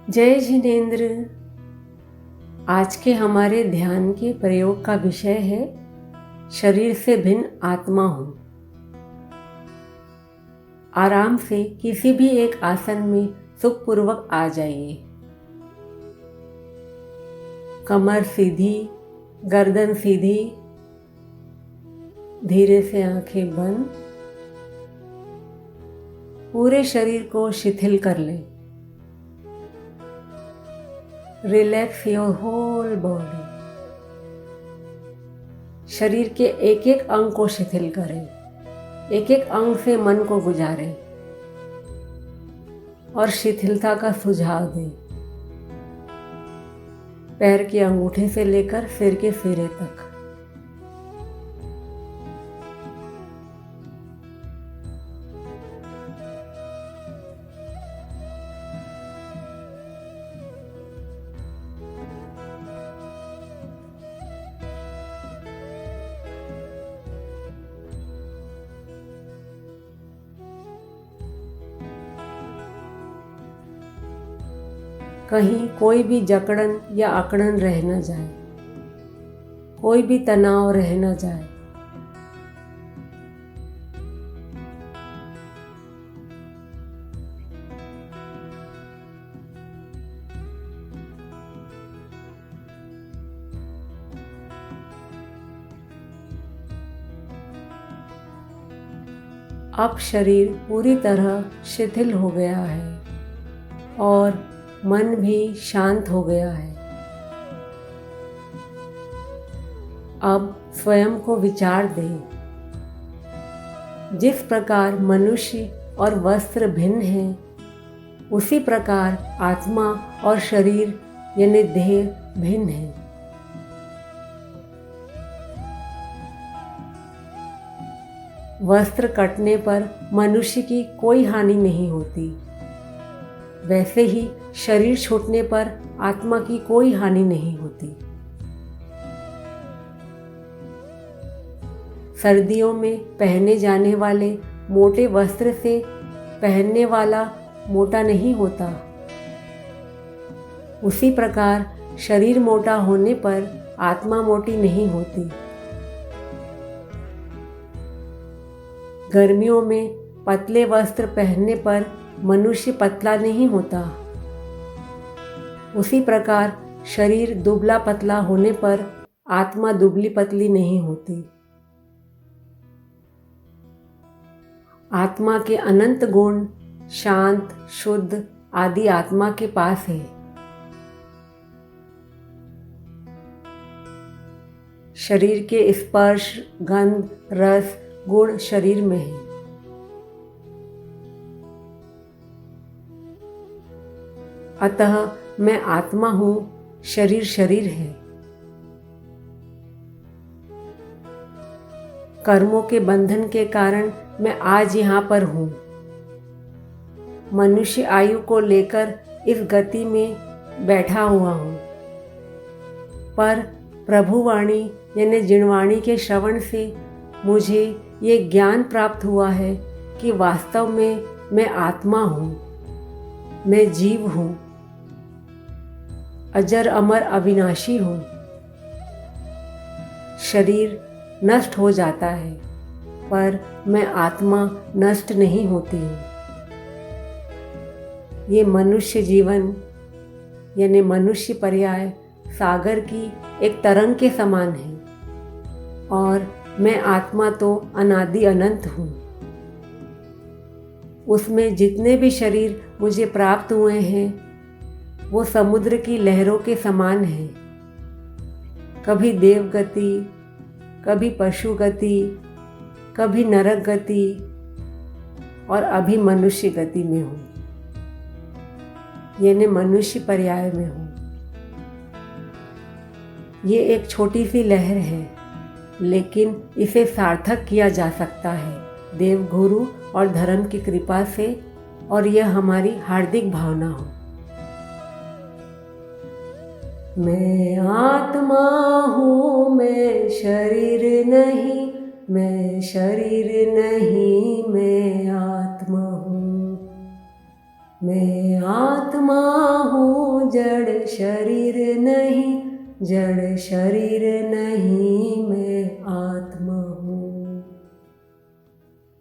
जय जिनेन्द्र। आज के हमारे ध्यान के प्रयोग का विषय है शरीर से भिन्न आत्मा हूँ। आराम से किसी भी एक आसन में सुखपूर्वक आ जाइए। कमर सीधी, गर्दन सीधी, धीरे से आंखें बंद। पूरे शरीर को शिथिल कर लें। Relax your whole body. शरीर के एक एक अंग को शिथिल करें। एक एक अंग से मन को गुजारें और शिथिलता का सुझाव दें। पैर के अंगूठे से लेकर सिर के सिरे तक। कहीं कोई भी जकड़न या अकड़न रह न जाए, कोई भी तनाव रह न जाए। अब शरीर पूरी तरह शिथिल हो गया है और मन भी शांत हो गया है। अब स्वयं को विचार दें। जिस प्रकार मनुष्य और वस्त्र भिन्न हैं, उसी प्रकार आत्मा और शरीर यानी देह भिन्न है। वस्त्र कटने पर मनुष्य की कोई हानि नहीं होती, वैसे ही शरीर छूटने पर आत्मा की कोई हानि नहीं होती। सर्दियों में पहने जाने वाले मोटे वस्त्र से पहनने वाला मोटा नहीं होता, उसी प्रकार शरीर मोटा होने पर आत्मा मोटी नहीं होती। गर्मियों में पतले वस्त्र पहनने पर मनुष्य पतला नहीं होता, उसी प्रकार शरीर दुबला पतला होने पर आत्मा दुबली पतली नहीं होती। आत्मा के अनंत गुण शांत, शुद्ध आदि आत्मा के पास है। शरीर के स्पर्श, गंध, रस, गुण शरीर में है। अतः मैं आत्मा हूँ, शरीर शरीर है। कर्मों के बंधन के कारण मैं आज यहाँ पर हूँ। मनुष्य आयु को लेकर इस गति में बैठा हुआ हूँ, पर प्रभुवाणी यानी जिनवाणी के श्रवण से मुझे ये ज्ञान प्राप्त हुआ है कि वास्तव में मैं आत्मा हूँ, मैं जीव हूँ, अजर अमर अविनाशी हूँ। शरीर नष्ट हो जाता है, पर मैं आत्मा नष्ट नहीं होती हूँ। ये मनुष्य जीवन यानी मनुष्य पर्याय सागर की एक तरंग के समान है और मैं आत्मा तो अनादि अनंत हूँ। उसमें जितने भी शरीर मुझे प्राप्त हुए हैं वो समुद्र की लहरों के समान है। कभी देव गति, कभी पशु गति, कभी नरक गति और अभी मनुष्य गति में हूँ, यानी मनुष्य पर्याय में हूँ। ये एक छोटी सी लहर है, लेकिन इसे सार्थक किया जा सकता है देव, गुरु और धर्म की कृपा से, और यह हमारी हार्दिक भावना हो। मैं आत्मा हूँ, मैं शरीर नहीं, मैं शरीर नहीं, मैं आत्मा हूँ। मैं आत्मा हूँ, जड़ शरीर नहीं, जड़ शरीर नहीं, मैं आत्मा हूँ।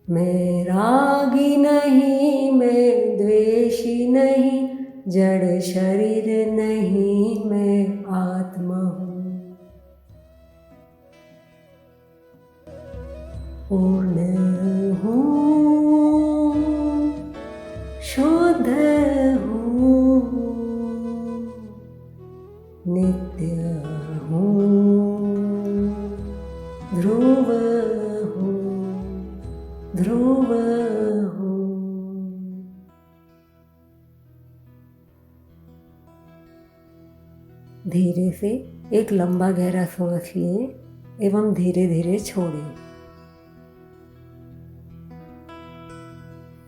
मैं रागी नहीं, मैं द्वेषी नहीं, जड़ शरीर नहीं, मैं आत्मा हूँ। पूर्ण हूँ, शुद्ध हूँ, नित्य हूँ, ध्रुव हूँ, ध्रुव हूँ। धीरे से एक लंबा गहरा सांस लें एवं धीरे धीरे छोड़ें।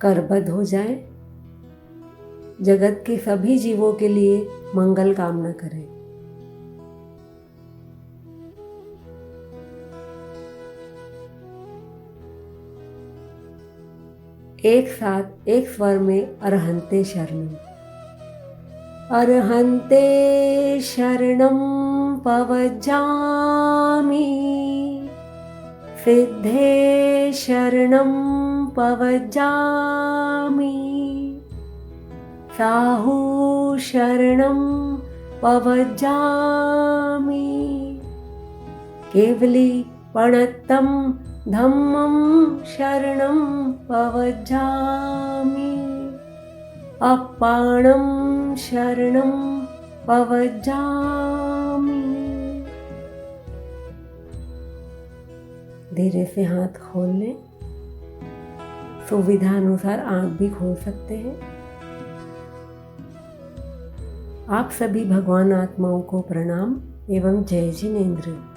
करबद्ध हो जाएं। जगत के सभी जीवों के लिए मंगल कामना करें। एक साथ एक स्वर में अरहंते शरणम। अरहंते शरणं पवज्जामि, सिद्धे शरणं पवज्जामि, साहू शरणं पवज्जामि, केवली पणत्तं धम्मं शरणं पवज्जामि, अप्पाणं शरणं पवज्जामि। धीरे से हाथ खोल लें। सुविधा अनुसार आंख भी खोल सकते हैं। आप सभी भगवान आत्माओं को प्रणाम एवं जय जिनेंद्र।